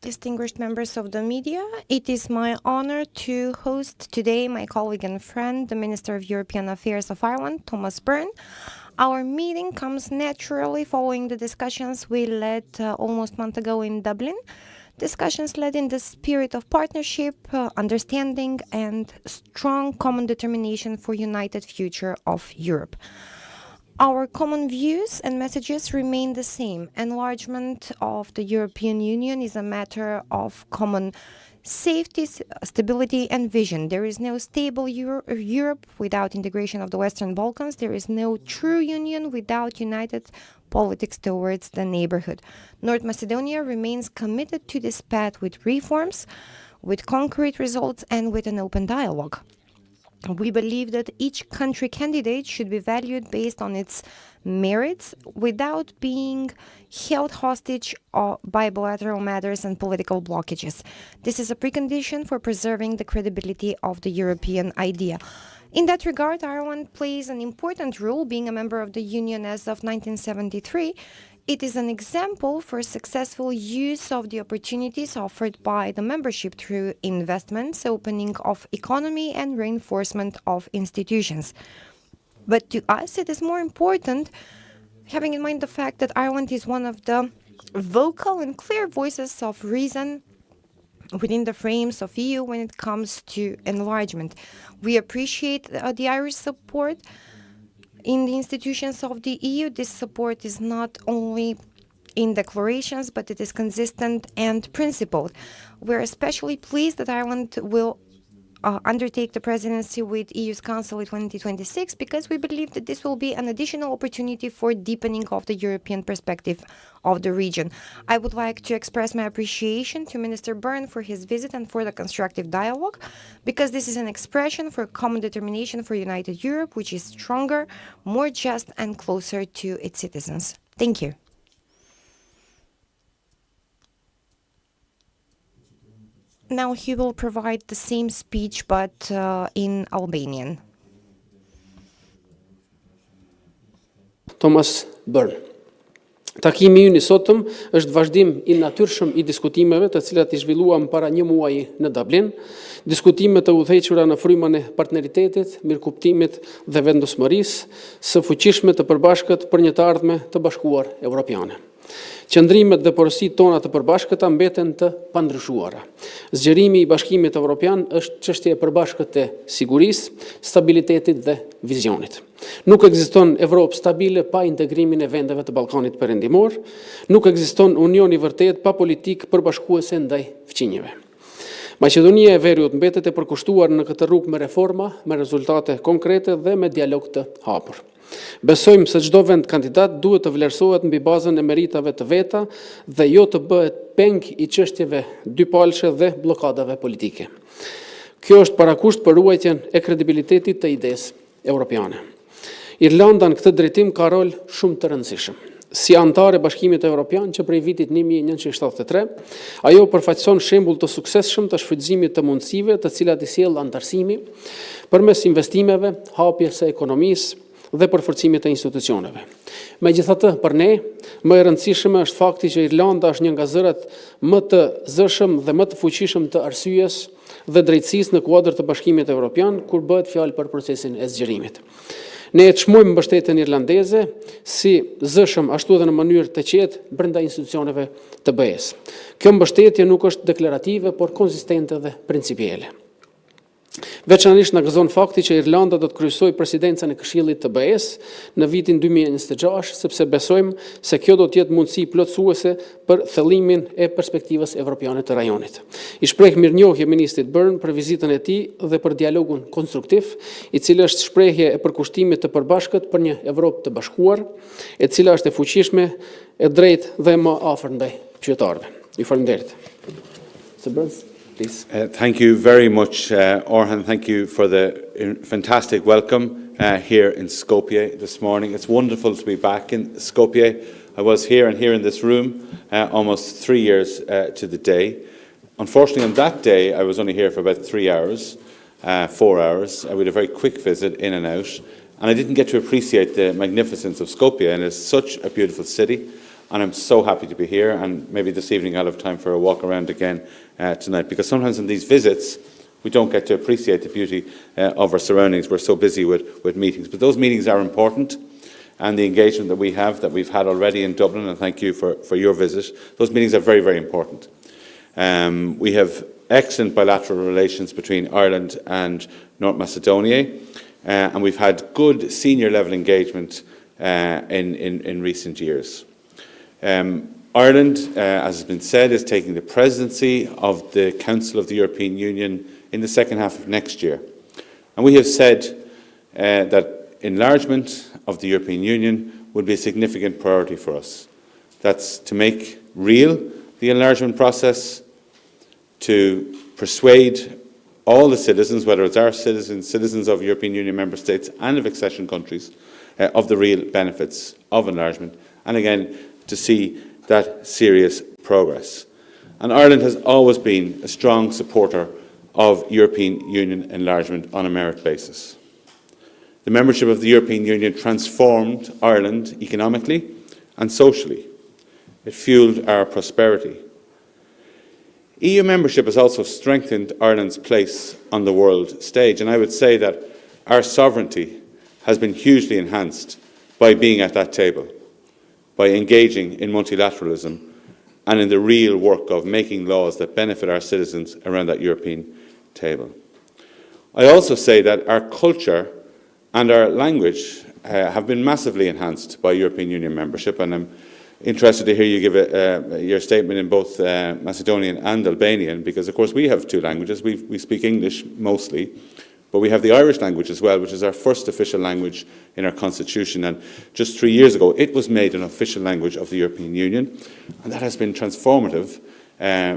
Distinguished members of the media, it is my honor to host today my colleague and friend, the Minister of European Affairs of Ireland, Thomas Byrne. Our meeting comes naturally following the discussions we led almost a month ago in Dublin. Discussions led in the spirit of partnership, understanding, and strong common determination for united future of Europe. Our common views and messages remain the same. Enlargement of the European Union is a matter of common safety, stability, and vision. There is no stable Europe without integration of the Western Balkans. There is no true union without united politics towards the neighborhood. North Macedonia remains committed to this path with reforms, with concrete results, and with an open dialogue. We believe that each country candidate should be valued based on its merits without being held hostage by bilateral matters and political blockages. This is a precondition for preserving the credibility of the European idea. In that regard, Ireland plays an important role, being a member of the Union as of 1973. It is an example for successful use of the opportunities offered by the membership through investments, opening of economy, and reinforcement of institutions. But to us, it is more important, having in mind the fact that Ireland is one of the vocal and clear voices of reason within the frames of EU when it comes to enlargement. We appreciate the Irish support in the institutions of the EU. This support is not only in declarations, but it is consistent and principled. We're especially pleased that Ireland will undertake the presidency with EU's Council in 2026, because we believe that this will be an additional opportunity for deepening of the European perspective of the region. I would like to express my appreciation to Minister Byrne for his visit and for the constructive dialogue, because this is an expression for common determination for united Europe, which is stronger, more just, and closer to its citizens. Thank you. Now he will provide the same speech, but in Albanian. Thomas Byrne. Takimi ynë i sotëm është vazhdim i natyrshëm i diskutimeve të cilat i zhvilluam para një muaji në Dublin, diskutime të udhëhequra në frymën e partneritetit, mirëkuptimit dhe vendosmërisë së fuqishme të përbashkët për një të ardhme të bashkuar evropiane. Qëndrimet dhe porositë tona të përbashkëta mbeten të pandryshuara. Zgjerimi i Bashkimit Evropian është çështje e përbashkët e sigurisë, stabilitetit dhe vizionit. Nuk ekziston Evropë stabile pa integrimin e vendeve të Ballkanit Perëndimor, nuk ekziston union i vërtet pa politikë përbashkuese ndaj fqinjeve. Maqedonia e Veriut mbetet e përkushtuar në këtë rrugë me reforma, me rezultate konkrete dhe me dialog të hapur. Besojmë se çdo vend kandidat duhet të vlerësohet mbi bazën e meritave të veta dhe jo të bëhet peng i çështjeve dypalëshe dhe bllokadave politike. Kjo është parakusht për ruajtjen e kredibilitetit të idesë evropiane. Irlanda në këtë drejtim ka rol shumë të rëndësishëm. Si antar e Bashkimit Evropian që prej vitit 1973, ajo përfaqëson shembull të suksesshëm të shfrytëzimit të mundësive të cilat i sjell antarësimi përmes investimeve, hapjes së ekonomisë dhe përforcimit të institucioneve. Megjithatë, për ne, më e rëndësishme është fakti që Irlanda është një nga zërat më të zëshëm dhe më të fuqishëm të arsyes dhe drejtësisë në kuadër të Bashkimit Evropian, kur bëhet fjalë për procesin e zgjerimit. Ne e çmojmë mbështetjen irlandeze si zëshëm ashtu edhe në mënyrë të qetë brenda institucioneve të BE-s. Kjo mbështetje nuk është deklarative, por konsistente dhe principiele. Veçanërisht na gëzon fakti që Irlanda do të kryesojë presidencën e Këshillit të BE-s në vitin 2026, sepse besojmë se kjo do të jetë mundësi plotësuese për thellimin e perspektivës evropiane të rajonit. I shpreh mirënjohje ministrit Byrne për vizitën e tij dhe për dialogun konstruktiv, i cili është shprehje e përkushtimit të përbashkët për një Evropë të bashkuar, e cila është e fuqishme, e drejtë dhe më afër ndaj qytetarëve. Ju falenderoj. Mr. Byrne. Thank you very much, Orhan. Thank you for the fantastic welcome here in Skopje this morning. It's wonderful to be back in Skopje. I was here in this room almost 3 years to the day. Unfortunately, on that day, I was only here for about 3 hours, 4 hours. We had a very quick visit in and out, and I didn't get to appreciate the magnificence of Skopje, and it's such a beautiful city. And I'm so happy to be here, and maybe this evening I'll have time for a walk around again tonight, because sometimes in these visits we don't get to appreciate the beauty of our surroundings. We're so busy with meetings. But those meetings are important, and the engagement that we've had already in Dublin, and thank you for your visit, those meetings are very, very important. We have excellent bilateral relations between Ireland and North Macedonia, and we've had good senior level engagement in recent years. Ireland, as has been said, is taking the presidency of the Council of the European Union in the second half of next year. And we have said that enlargement of the European Union would be a significant priority for us. That's to make real the enlargement process, to persuade all the citizens, whether it's our citizens of European Union member states and of accession countries, of the real benefits of enlargement, and again, to see that serious progress. And Ireland has always been a strong supporter of European Union enlargement on a merit basis. The membership of the European Union transformed Ireland economically and socially. It fueled our prosperity. EU membership has also strengthened Ireland's place on the world stage, and I would say that our sovereignty has been hugely enhanced by being at that table, by engaging in multilateralism and in the real work of making laws that benefit our citizens around that European table. I also say that our culture and our language have been massively enhanced by European Union membership, and I'm interested to hear you give your statement in both Macedonian and Albanian, because of course we have two languages. We speak English mostly, but we have the Irish language as well, which is our first official language in our constitution, and just 3 years ago it was made an official language of the European Union, and that has been transformative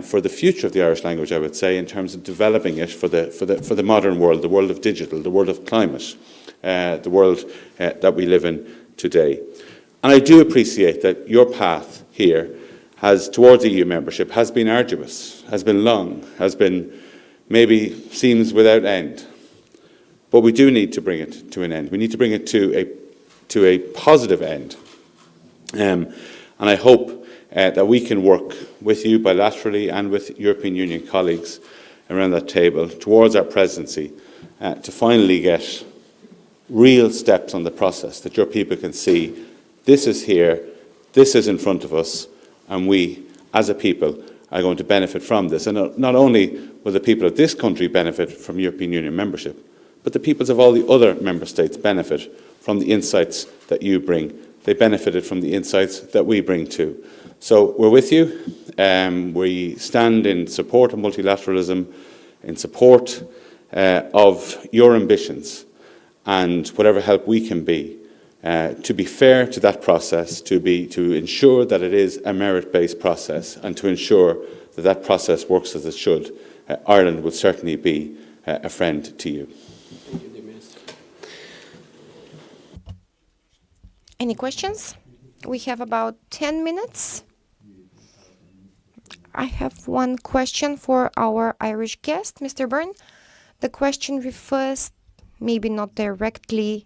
for the future of the Irish language, I would say, in terms of developing it for the modern world, the world of digital, the world of climate, the world that we live in today. And I do appreciate that your path here towards EU membership has been arduous, has been long, has been maybe seems without end. But we do need to bring it to an end. We need to bring it to a positive end. And I hope that we can work with you bilaterally and with European Union colleagues around that table towards our presidency to finally get real steps on the process that your people can see this is here, this is in front of us, and we, as a people, are going to benefit from this. And not only will the people of this country benefit from European Union membership, but the peoples of all the other member states benefit from the insights that you bring. They benefited from the insights that we bring too. So we're with you. We stand in support of multilateralism, in support of your ambitions, and whatever help we can be to be fair to that process, to ensure that it is a merit-based process, and to ensure that that process works as it should. Ireland will certainly be a friend to you. Any questions? We have about 10 minutes. I have one question for our Irish guest, Mr. Byrne. The question refers, maybe not directly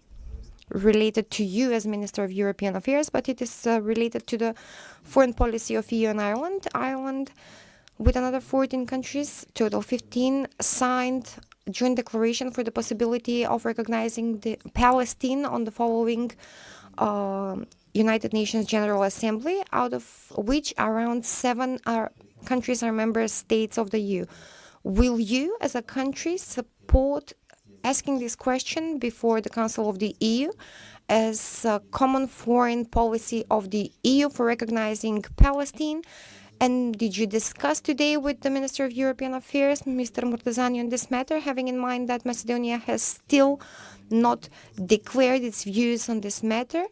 related to you as Minister of European Affairs, but it is related to the foreign policy of EU and Ireland. Ireland, with another 14 countries, total 15, signed a joint declaration for the possibility of recognizing the Palestine on the following United Nations General Assembly, out of which around 7 countries are member states of the EU. Will you, as a country, support asking this question before the Council of the EU as a common foreign policy of the EU for recognizing Palestine? And did you discuss today with the Minister of European Affairs, Mr. Murtezani, on this matter, having in mind that Macedonia has still not declared its views on this matter,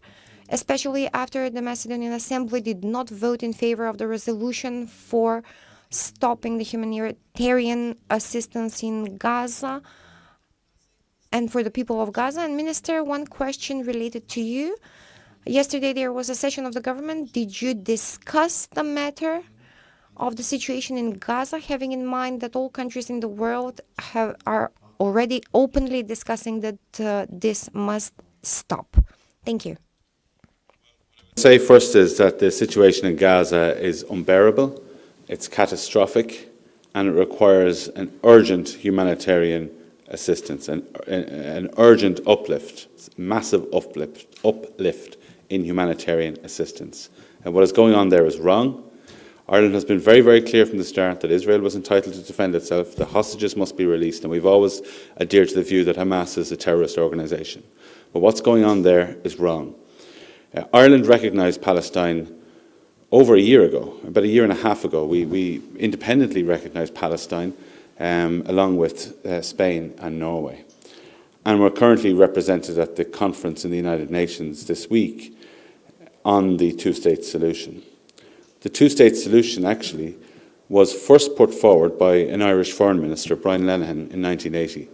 especially after the Macedonian Assembly did not vote in favor of the resolution for stopping the humanitarian assistance in Gaza and for the people of Gaza? And Minister, one question related to you. Yesterday there was a session of the government. Did you discuss the matter of the situation in Gaza, having in mind that all countries in the world are already openly discussing that this must stop? Thank you. Say first is that the situation in Gaza is unbearable, it's catastrophic, and it requires an urgent humanitarian assistance, an urgent uplift, massive uplift in humanitarian assistance. And what is going on there is wrong. Ireland has been very, very clear from the start that Israel was entitled to defend itself, the hostages must be released, and we've always adhered to the view that Hamas is a terrorist organisation. But what's going on there is wrong. Ireland recognised Palestine over a year ago, about a year and a half ago. We independently recognised Palestine along with Spain and Norway. And we're currently represented at the conference in the United Nations this week on the two-state solution. The two-state solution actually was first put forward by an Irish Foreign Minister, Brian Lenihan, in 1980.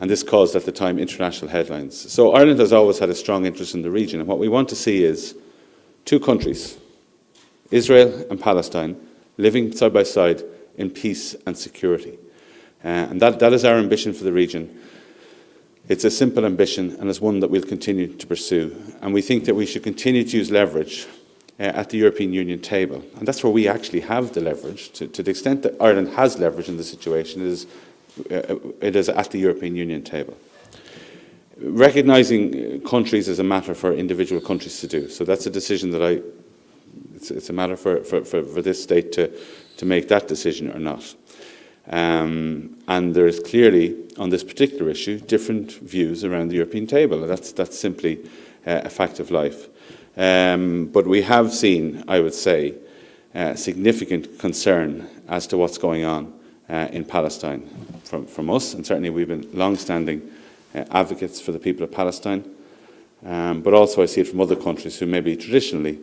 And this caused, at the time, international headlines. So Ireland has always had a strong interest in the region. And what we want to see is two countries, Israel and Palestine, living side by side in peace and security. And that is our ambition for the region. It's a simple ambition, and it's one that we'll continue to pursue. And we think that we should continue to use leverage at the European Union table. And that's where we actually have the leverage. To the extent that Ireland has leverage in the situation, it is at the European Union table. Recognising countries is a matter for individual countries to do. So that's a decision that it's a matter for this state to make that decision or not. And there is clearly, on this particular issue, different views around the European table. That's simply a fact of life. But we have seen, I would say, significant concern as to what's going on in Palestine from us, and certainly we've been long-standing advocates for the people of Palestine, but also I see it from other countries who maybe traditionally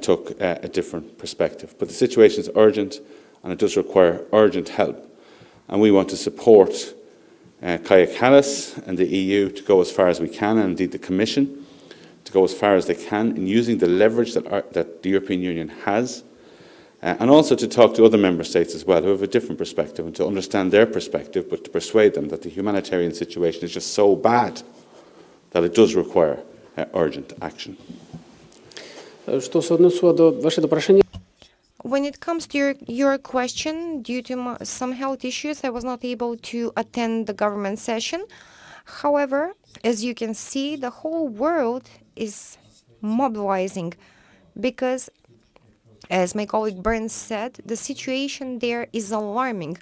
took a different perspective. But the situation is urgent, and it does require urgent help, and we want to support Kaja Kallas and the EU to go as far as we can, and indeed the Commission to go as far as they can in using the leverage that the European Union has, and also to talk to other member states as well who have a different perspective, and to understand their perspective, but to persuade them that the humanitarian situation is just so bad that it does require urgent action. When it comes to your question, due to some health issues, I was not able to attend the government session. However, as you can see, the whole world is mobilizing because, as my colleague Byrne said, the situation there is alarming.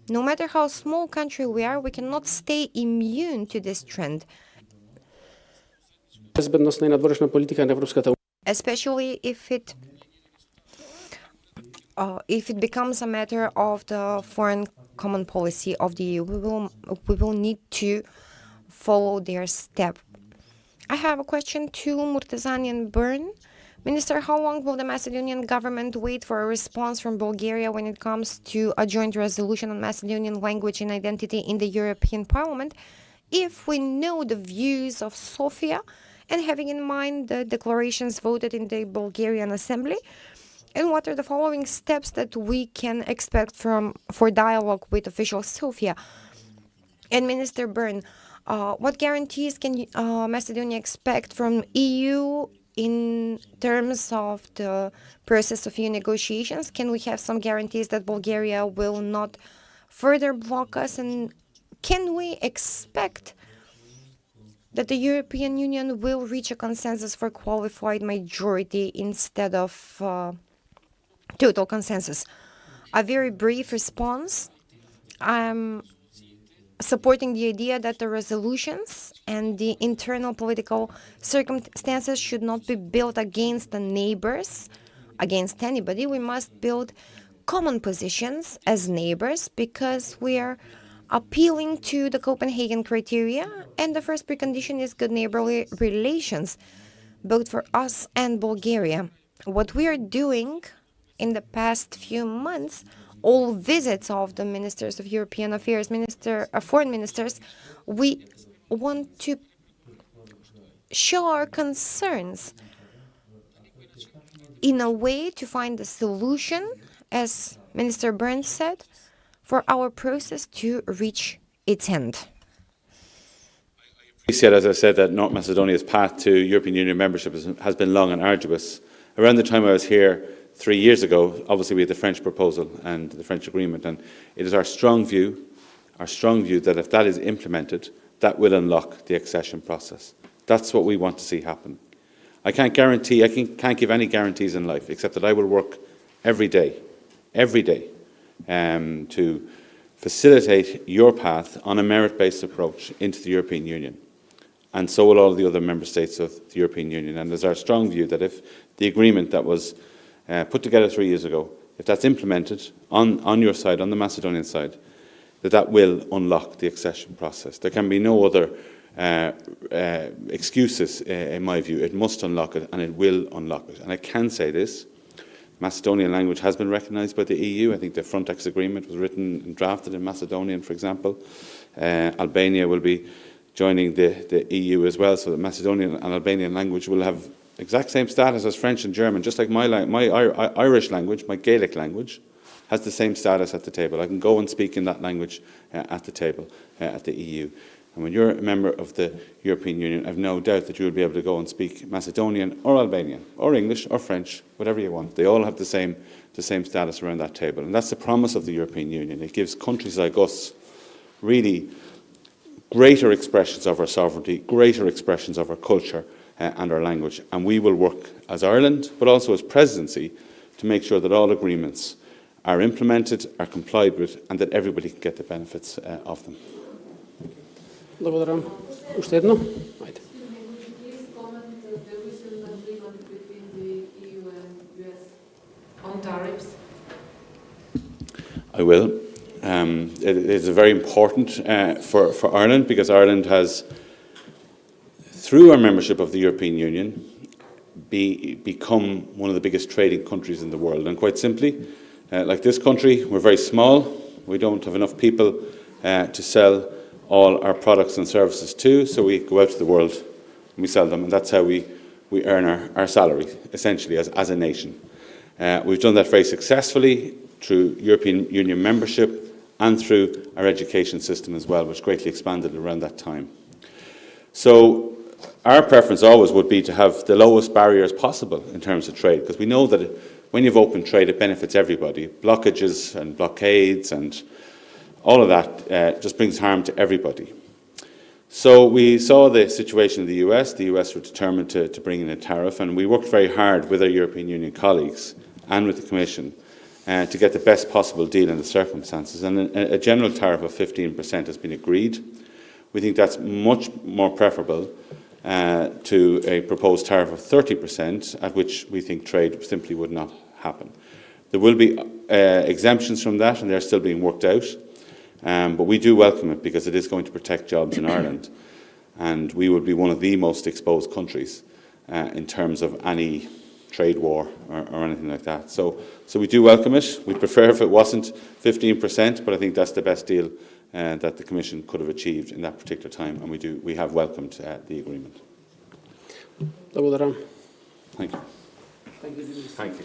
No matter how small country we are, we cannot stay immune to this trend. Especially if it becomes a matter of the foreign common policy of the EU, we will need to follow their step. I have a question to Murtezani and Byrne. Minister, how long will the Macedonian government wait for a response from Bulgaria when it comes to a joint resolution on Macedonian language and identity in the European Parliament, if we know the views of Sofia and having in mind the declarations voted in the Bulgarian Assembly? And what are the following steps that we can expect for dialogue with official Sofia? And Minister Byrne, what guarantees can Macedonia expect from EU in terms of the process of EU negotiations? Can we have some guarantees that Bulgaria will not further block us? And can we expect that the European Union will reach a consensus for qualified majority instead of total consensus? A very brief response. I'm supporting the idea that the resolutions and the internal political circumstances should not be built against the neighbors, against anybody. We must build common positions as neighbors because we are appealing to the Copenhagen criteria, and the first precondition is good neighborly relations, both for us and Bulgaria. What we are doing in the past few months, all visits of the ministers of European Affairs, foreign ministers, we want to show our concerns in a way to find a solution, as Minister Byrne said, for our process to reach its end. He said, as I said, that North Macedonia's path to European Union membership has been long and arduous. Around the time I was here 3 years ago, obviously we had the French proposal and the French agreement, and it is our strong view that if that is implemented, that will unlock the accession process. That's what we want to see happen. I can't give any guarantees in life, except that I will work every day, to facilitate your path on a merit-based approach into the European Union. And so will all the other member states of the European Union. And there's our strong view that if the agreement that was put together 3 years ago, if that's implemented on your side, on the Macedonian side, that will unlock the accession process. There can be no other excuses, in my view. It must unlock it, and it will unlock it. And I can say this, Macedonian language has been recognised by the EU. I think the Frontex agreement was written and drafted in Macedonian, for example. Albania will be joining the EU as well, so the Macedonian and Albanian language will have exact same status as French and German, just like my Irish language, my Gaelic language, has the same status at the table. I can go and speak in that language at the table, at the EU. And when you're a member of the European Union, I have no doubt that you will be able to go and speak Macedonian or Albanian or English or French, whatever you want. They all have the same status around that table. And that's the promise of the European Union. It gives countries like us really greater expressions of our sovereignty, greater expressions of our culture and our language. And we will work as Ireland, but also as presidency, to make sure that all agreements are implemented, are complied with, and that everybody can get the benefits of them. Благодарам. Уште едно? Ајде. Please comment the recent agreement between the EU and US on tariffs. I will. It is very important for Ireland, because Ireland has, through our membership of the European Union, become one of the biggest trading countries in the world. And quite simply, like this country, we're very small. We don't have enough people to sell all our products and services to, so we go out to the world and we sell them, and that's how we earn our salary, essentially, as a nation. We've done that very successfully through European Union membership and through our education system as well, which greatly expanded around that time. So our preference always would be to have the lowest barriers possible in terms of trade, because we know that when you've open trade, it benefits everybody. Blockages and blockades and all of that just brings harm to everybody. So we saw the situation in the US. The US were determined to bring in a tariff, and we worked very hard with our European Union colleagues and with the Commission to get the best possible deal in the circumstances. And a general tariff of 15% has been agreed. We think that's much more preferable to a proposed tariff of 30%, at which we think trade simply would not happen. There will be exemptions from that, and they're still being worked out. But we do welcome it, because it is going to protect jobs in Ireland, and we would be one of the most exposed countries in terms of any trade war or anything like that. So we do welcome it. We prefer if it wasn't 15%, but I think that's the best deal that the Commission could have achieved in that particular time, and we have welcomed the agreement. Благодарам. Thank you. Thank you. Thank you.